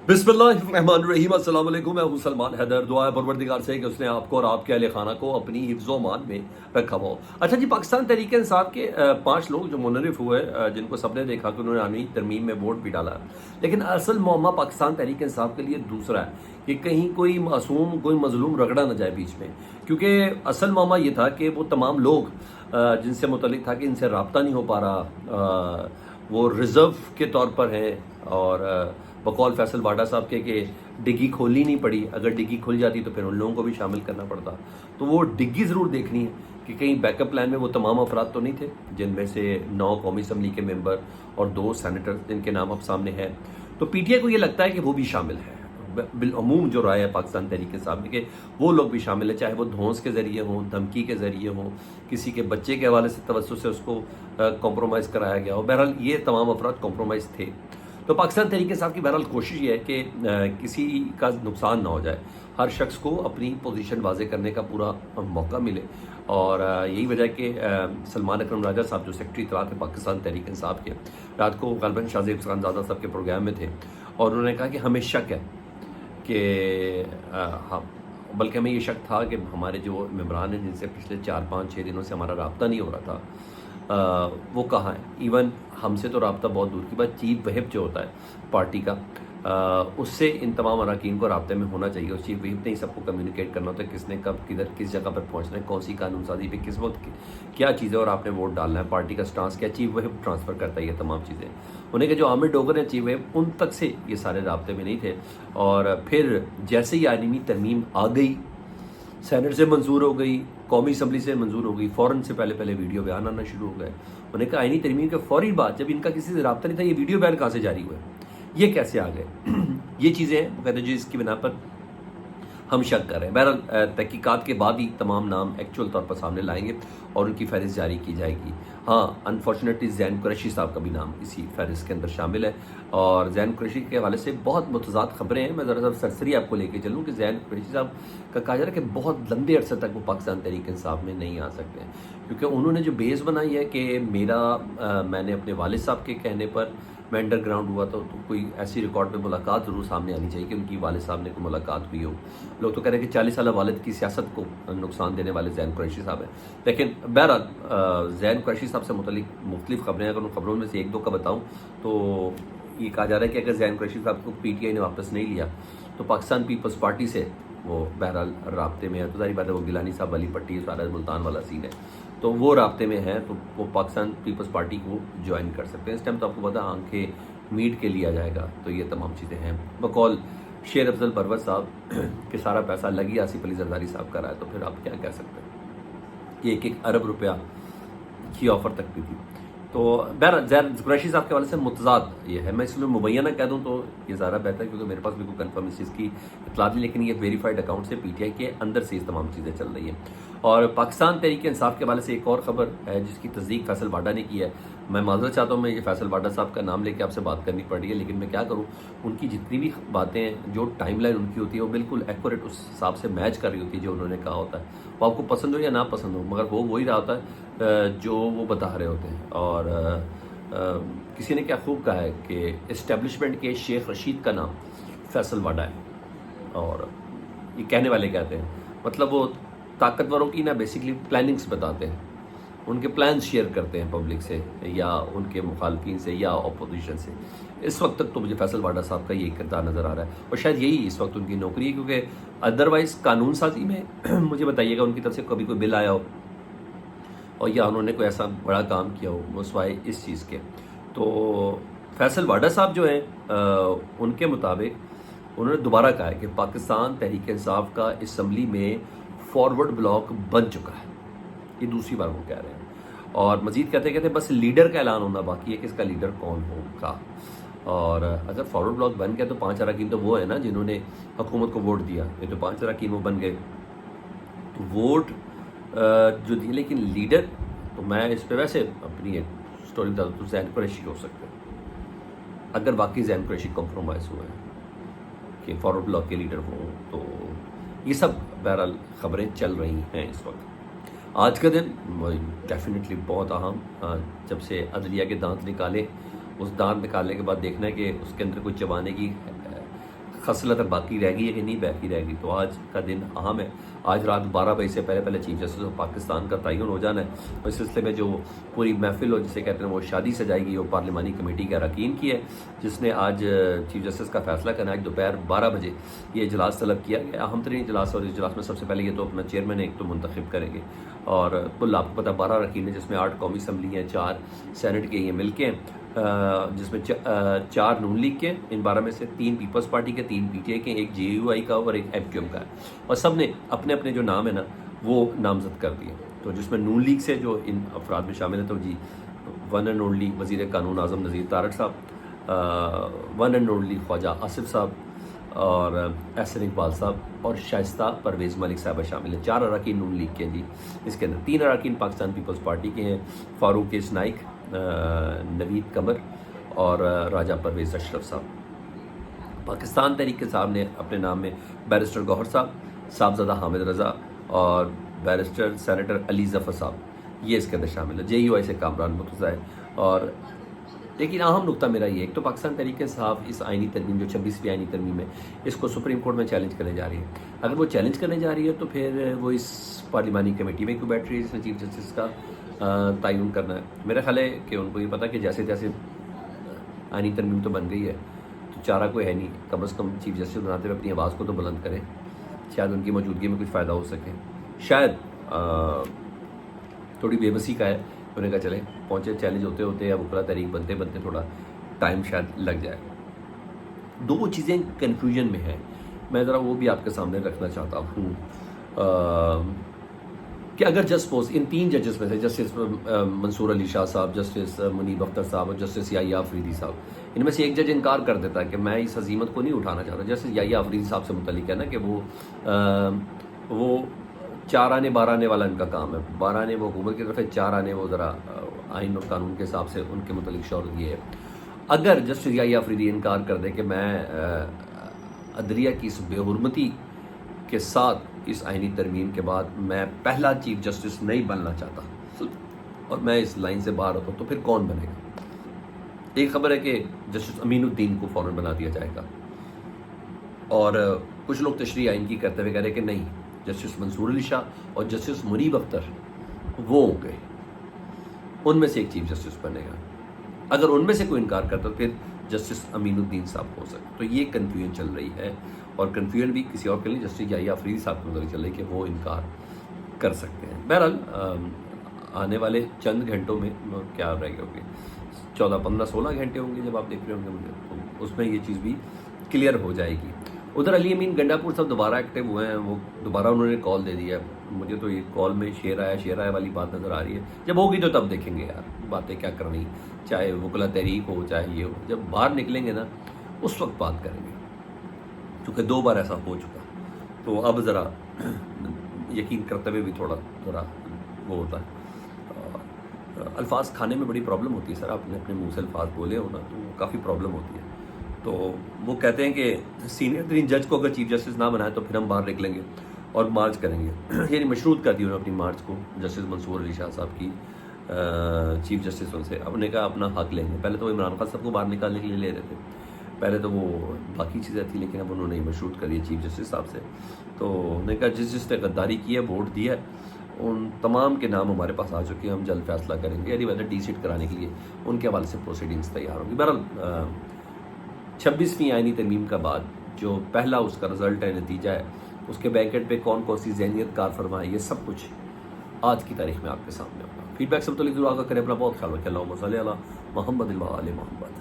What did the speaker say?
बिस्मिल्लाहिर्रहमानिर्रहीम। अस्सलाम वालेकुम। मैं हूं सलमान हैदर। दुआ है परवरदिगार से कि उसने आपको और आपके अहले खाना को अपनी हिफ्ज़ो मान में रखा हो। अच्छा जी, पाकिस्तान तहरीक इंसाफ के 5 लोग जो मुनरिफ हुए, जिनको सबने देखा कि उन्होंने आनी तरमीम में वोट भी डाला, लेकिन असल मौमा पाकिस्तान तहरीक इंसाफ के लिए दूसरा है कि कहीं कोई मासूम कोई मजलूम रगड़ा ना जाए बीच में। क्योंकि असल मौमा ये था कि वो तमाम लोग जिनसे मुतल्लिक था कि इनसे रब्ता नहीं हो पा रहा, वो रिज़र्व के तौर पर हैं और बकौल फैसल वाडा साहब के डिग्गी खोलनी नहीं पड़ी। अगर डिग्गी खुल जाती तो फिर उन लोगों को भी शामिल करना पड़ता। तो वो डिग्गी ज़रूर देखनी है कि कहीं बैकअप प्लान में वो तमाम अफराद तो नहीं थे, जिनमें से 9 कौमी असम्बली के मेंबर और 2 सैनेटर जिनके नाम अब सामने हैं। तो पीटीआई को ये लगता है कि वो भी शामिल है। बिलअमूम जो राय है पाकिस्तान तहरीक इंसाफ में कि वो लोग भी शामिल है, चाहे वो धौंस के ज़रिए हों, धमकी के ज़रिए हों, किसी के बच्चे के हवाले से तवज्जो से उसको कॉम्प्रोमाइज़ कराया गया हो। बहरहाल ये तमाम अफराद कॉम्प्रोमाइज़ थे। तो पाकिस्तान तहरीक इंसाफ की बहरहाल कोशिश ये है कि किसी का नुकसान ना हो जाए, हर शख्स को अपनी पोजीशन वाजे करने का पूरा मौका मिले। और यही वजह है कि सलमान अकरम राजा साहब जो सेक्रेटरी इत्तलात थे पाकिस्तान तहरीक इंसाफ के, रात को गलबन शाहज़ेब खानज़ादा साहब के प्रोग्राम में थे और उन्होंने कहा कि हमें शक है कि हम, बल्कि हमें ये शक था कि हमारे जो मेम्बरान हैं जिनसे पिछले 4-5-6 दिनों से हमारा रब्ता नहीं हो रहा था, वो कहाँ है। इवन हमसे तो रब्ता बहुत दूर की बात, चीफ व्हिप जो होता है पार्टी का, उससे इन तमाम अरकान को रब्ते में होना चाहिए। उस चीफ व्हिप ने ही सबको कम्युनिकेट करना होता है किसने कब किधर किस जगह पर पहुंचना है, कौन सी कानून साजी पे किस वक्त क्या चीज़ें और आपने वोट डालना है, पार्टी का स्टांस क्या, चीफ व्हिप ट्रांसफ़र करता है ये तमाम चीज़ें। उन्हें के जो आमिर डोगर हैं चीफ व्हिप, उन तक से ये सारे रब्ते में नहीं थे। और फिर जैसे ही आइनी तरमीम आ गई, सेनेट से मंजूर हो गई, कौमी असम्बली से मंजूर हो गई, फ़ौरन से पहले पहले वीडियो बयान आना शुरू हो गए। उन्हें कहा आइनी तरमीम के फौरी बाद जब इनका किसी से रब्ता नहीं था, ये वीडियो बयान कहाँ से जारी हुए, ये कैसे आ गए। ये चीज़ें हैं, वो कहते हैं जिसकी बिना पर हम शक कर रहे हैं। बहरहाल तहकीकात के बाद ही तमाम नाम एक्चुअल तौर पर सामने लाएंगे और उनकी फहरिस्त जारी की जाएगी। हाँ, अनफॉर्चुनेटली जैन कुरैशी साहब का भी नाम इसी फहरिस्त के अंदर शामिल है और जैन कुरैशी के हवाले से बहुत मुतज़ाद खबरें हैं। मैं ज़रा सरसरी आपको लेके चलूँ कि जैन कुरैशी साहब का कहा जा रहा है कि बहुत लंबे अरसे तक वो पाकिस्तान तहरीक इंसाफ में नहीं आ सकते, क्योंकि उन्होंने जो बेस बनाई है कि मैंने अपने वालिद साहब के कहने पर मैं अंडरग्राउंड हुआ था, तो कोई ऐसी रिकॉर्ड में मुलाकात ज़रूर सामने आनी चाहिए कि उनकी वालिद साहब ने कोई मुलाकात हुई हो। लोग तो कह रहे हैं कि 40 साल वालिद की सियासत को नुकसान देने वाले जैन कुरैशी साहब हैं। लेकिन बहरहाल जैन कुरैशी साहब से मुतल्लिक मुख्तलिफ खबरें, अगर उन खबरों में से एक दो का बताऊँ तो ये कहा जा रहा है कि अगर जैन कुरैशी साहब को पीटीआई ने वापस नहीं लिया तो पाकिस्तान पीपल्स पार्टी से वो बहरहाल राब्ते में है। तो सारी बात है, वो गिलानी साहब वाली पट्टी सारा मुल्तान वाला सीन है, तो वो राब्ते में है, तो वो पाकिस्तान पीपल्स पार्टी को ज्वाइन कर सकते हैं। इस टाइम तो आपको पता आंखें मीट के लिया जाएगा। तो ये तमाम चीज़ें हैं। बकौल शेर अफजल परवर साहब कि सारा पैसा लगी आसिफ अली जरदारी साहब का रहा है, तो फिर आप क्या कह सकते हैं। 1-1 अरब रुपया की ऑफ़र तक भी थी। तो बहरहाल जैन कुरैशी साहब के वाले से मुतज़ाद ये है। मैं इसमें मुबैना कह दूँ तो ये ज़्यादा बेहतर है, क्योंकि मेरे पास भी कोई कन्फर्म इस चीज़ की इतला नहीं, लेकिन ये वेरीफाइड अकाउंट से पीटीआई के अंदर से ये तमाम चीज़ें चल रही हैं। और पाकिस्तान तहरीक इंसाफ के हवाले से एक और ख़बर है जिसकी तस्दीक फैसल वाडा ने की है। मैं माज़रत चाहता हूँ, मैं ये फैसल वाडा साहब का नाम लेके आपसे बात करनी पड़ रही है, लेकिन मैं क्या करूँ, उनकी जितनी भी बातें हैं, जो टाइमलाइन उनकी होती है, वो बिल्कुल एक्यूरेट उस हिसाब से मैच कर रही होती है जो उन्होंने कहा होता है। वो आपको पसंद हो या ना पसंद हो, मगर वो वही रहा होता है जो वो बता रहे होते हैं। और किसी ने क्या खूब कहा है कि इस्टेब्लिशमेंट के शेख रशीद का नाम फैसल वाडा है, और ये कहने वाले कहते हैं, मतलब वो ताकतवरों की ना बेसिकली प्लानिंग्स बताते हैं, उनके प्लान्स शेयर करते हैं पब्लिक से या उनके मुखालफिन से या अपोजिशन से। इस वक्त तक तो मुझे फैसल वाडा साहब का ये किरदार नज़र आ रहा है, और शायद यही इस वक्त उनकी नौकरी है, क्योंकि अदरवाइज़ कानून साजी में मुझे बताइएगा उनकी तरफ से कभी कोई बिल आया हो और या उन्होंने कोई ऐसा बड़ा काम किया हो वो सिवाय इस चीज़ के। तो फैसल वाडा साहब जो हैं उनके मुताबिक उन्होंने दोबारा कहा है कि पाकिस्तान तहरीक इंसाफ का असम्बली में फॉरवर्ड ब्लॉक बन चुका है। ये दूसरी बार वो कह रहे हैं, और मजीद कहते कहते बस लीडर का ऐलान होना बाकी है कि इसका लीडर कौन होगा। और अगर फॉरवर्ड ब्लॉक बन गया तो 5 अरकान तो वो है ना जिन्होंने हुकूमत को वोट दिया, ये तो 5 अरकान वो बन गए, तो वोट जो दिए, लेकिन लीडर तो मैं इस पर वैसे अपनी एक स्टोरी बता दूँ तो जैन कुरैशी हो सकते हैं, अगर बाकी जैन कुरैशी कॉम्प्रोमाइज़ हुआ है कि फॉरवर्ड ब्लॉक के लीडर हों। तो ये सब बहरहाल खबरें चल रही हैं इस वक्त। आज का दिन डेफिनेटली बहुत अहम, जब से अदलिया के दांत निकाले, उस दांत निकालने के बाद देखना है कि उसके अंदर कोई चबाने की خصلت باقی رہ گئی ہے کہ نہیں باقی رہ گئی. تو آج کا دن اہم ہے. آج رات 12 بجے سے پہلے چیف جسٹس آف پاکستان کا تعین ہو جانا ہے. اس سلسلے میں جو پوری محفل ہو جسے کہتے ہیں وہ شادی سجائے گی وہ پارلیمانی کمیٹی کے اراکین کی ہے, جس نے آج چیف جسٹس کا فیصلہ کرنا ہے. آج دوپہر 12 بجے یہ اجلاس طلب کیا گیا, اہم ترین اجلاس, اور اس اجلاس میں سب سے پہلے یہ تو اپنا چیئرمین ایک تو منتخب کریں گے, اور کل آپ کو پتہ 12 اراکین ہیں, جس میں 8 قومی اسمبلی ہیں, 4 سینٹ کے یہ مل کے ہیں, جس میں 4 نون لیگ کے, ان 12 میں سے 3 پیپلز پارٹی کے, 3 پی ٹی آئی کے, ایک جے یو آئی کا اور ایک ایم کیو ایم کا ہے, اور سب نے اپنے اپنے جو نام ہے نا وہ نامزد کر دیے. تو جس میں نون لیگ سے جو ان افراد میں شامل ہیں تو جی ون اینڈ اونلی وزیر قانون اعظم نذیر طارق صاحب, ون اینڈ اونلی خواجہ آصف صاحب, اور احسن اقبال صاحب, اور شائستہ پرویز ملک صاحبہ شامل ہیں. 4 اراکین نون لیگ کے ہیں جی. اس کے اندر 3 اراکین پاکستان پیپلز پارٹی کے ہیں, فاروق اسنائک, نوید قمر اور راجہ پرویز اشرف صاحب. پاکستان تحریک صاحب نے اپنے نام میں بیرسٹر گوہر صاحب, صاحبزادہ حامد رضا اور بیرسٹر سینیٹر علی ظفر صاحب, یہ اس کے اندر شامل ہے. جے یو آئی سے کامران مرتضیٰ ہے. اور لیکن اہم نقطہ میرا یہ ایک تو پاکستان تحریک صاحب اس آئینی ترمیم جو 26ویں آئینی ترمیم ہے اس کو سپریم کورٹ میں چیلنج کرنے جا رہی ہے. اگر وہ چیلنج کرنے جا رہی ہے تو پھر وہ اس پارلیمانی کمیٹی میں کیوں بیٹھ رہی ہے جس میں چیف جسٹس کا تعین کرنا ہے. میرا خیال ہے کہ ان کو یہ پتا کہ جیسے جیسے آئینی ترمیم تو بن گئی ہے تو چارہ کوئی ہے نہیں, کم از کم چیف جسٹس بناتے ہوئے اپنی آواز کو تو بلند کریں, شاید ان کی موجودگی میں کچھ فائدہ ہو سکے. شاید تھوڑی بے بسی کا ہے, انہوں نے کہا چلیں پہنچے, چیلنج ہوتے ہوتے یا وکلا تحریک بنتے بنتے تھوڑا ٹائم شاید لگ جائے. 2 چیزیں کنفیوژن میں ہیں, میں ذرا وہ بھی آپ کے سامنے رکھنا چاہتا ہوں کہ اگر جسٹ سپوز ان 3 ججز میں سے جسٹس منصور علی شاہ صاحب, جسٹس منیب اختر صاحب اور جسٹس یحییٰ آفریدی صاحب, ان میں سے ایک جج انکار کر دیتا ہے کہ میں اس عزیمت کو نہیں اٹھانا چاہتا. جسٹس یحییٰ آفریدی صاحب سے متعلق ہے نا کہ وہ 4 آنے 12 آنے والا ان کا کام ہے. 12 آنے وہ حکومت کی طرف ہے, 4 آنے وہ ذرا آئین اور قانون کے حساب سے ان کے متعلق شعور یہ ہے. اگر جسٹس یحییٰ آفریدی انکار کر دے کہ میں عدلیہ کی اس بے حرمتی کے ساتھ اس آئینی ترمیم کے بعد میں پہلا چیف جسٹس نہیں بننا چاہتا اور میں اس لائن سے باہر ہوتا ہوں, تو پھر کون بنے گا؟ ایک خبر ہے کہ جسٹس امین الدین کو فوراً بنا دیا جائے گا, اور کچھ لوگ تشریح آئین کی کرتے ہوئے کہہ رہے کہ نہیں, جسٹس منصور علی شاہ اور جسٹس منیب اختر وہ ہوں گے, ان میں سے ایک چیف جسٹس بنے گا. اگر ان میں سے کوئی انکار کرتا تو پھر جسٹس امین الدین صاحب ہو سکتے. تو یہ کنفیوژن چل رہی ہے, اور کنفیوژن بھی کسی اور کے لیے جسٹس یحییٰ آفریدی صاحب کو نظر چل رہی ہے کہ وہ انکار کر سکتے ہیں. بہرحال آنے والے چند گھنٹوں میں کیا رہ گئے ہوں گے, 14 15 16 گھنٹے ہوں گے جب آپ دیکھ رہے ہوں گے مجھے, تو اس میں یہ چیز بھی کلیئر ہو جائے گی. ادھر علی امین گنڈا پور صاحب دوبارہ ایکٹیو ہوئے ہیں, وہ دوبارہ انہوں نے کال دے دیا ہے. مجھے تو یہ کال میں شیر آیا والی بات نظر آ رہی ہے. جب ہوگی تو تب دیکھیں گے یار باتیں کیا کرنی, چاہے وکلا تحریک ہو چاہے یہ ہو, جب باہر نکلیں گے نا اس وقت بات کریں گے, کیونکہ 2 بار ایسا ہو چکا. تو اب ذرا یقین کرتے ہوئے بھی تھوڑا ذرا وہ ہوتا ہے, الفاظ کھانے میں بڑی پرابلم ہوتی ہے سر. آپ نے اپنے منہ سے الفاظ بولے ہو نا تو کافی پرابلم ہوتی ہے. تو وہ کہتے ہیں کہ سینئر ترین جج کو اگر چیف جسٹس نہ بنائے تو پھر ہم باہر نکلیں گے اور مارچ کریں گے. یعنی مشروط کر دی انہوں نے اپنی مارچ کو جسٹس منصور علی شاہ صاحب کی چیف جسٹس ان سے. اب نے کہا اپنا حق لیں گے. پہلے تو وہ عمران خان صاحب کو باہر نکالنے کے لیے لے رہے تھے, پہلے تو وہ باقی چیزیں تھیں, لیکن اب انہوں نے مشروط کر دیا چیف جسٹس صاحب سے. تو انہوں نے کہا جس نے غداری کی ہے, ووٹ دیا ہے, ان تمام کے نام ہمارے پاس آ چکے ہیں, ہم جلد فیصلہ کریں گے. یعنی ویسے ڈی سیٹ کرانے کے لیے ان کے حوالے سے پروسیڈنگس تیار ہوں گی. بہرحال 26ویں آئینی ترمیم کا بعد جو پہلا اس کا رزلٹ ہے, نتیجہ ہے, اس کے بیکٹ پہ کون کون سی ذہنیت کار فرما ہے, یہ سب کچھ آج کی تاریخ میں آپ کے سامنے ہوگا. فیڈ بیک سب تو ضرور آگاہ کریں. اپنا بہت خیال رکھیں. اللہم صلی علی محمد و آل محمد.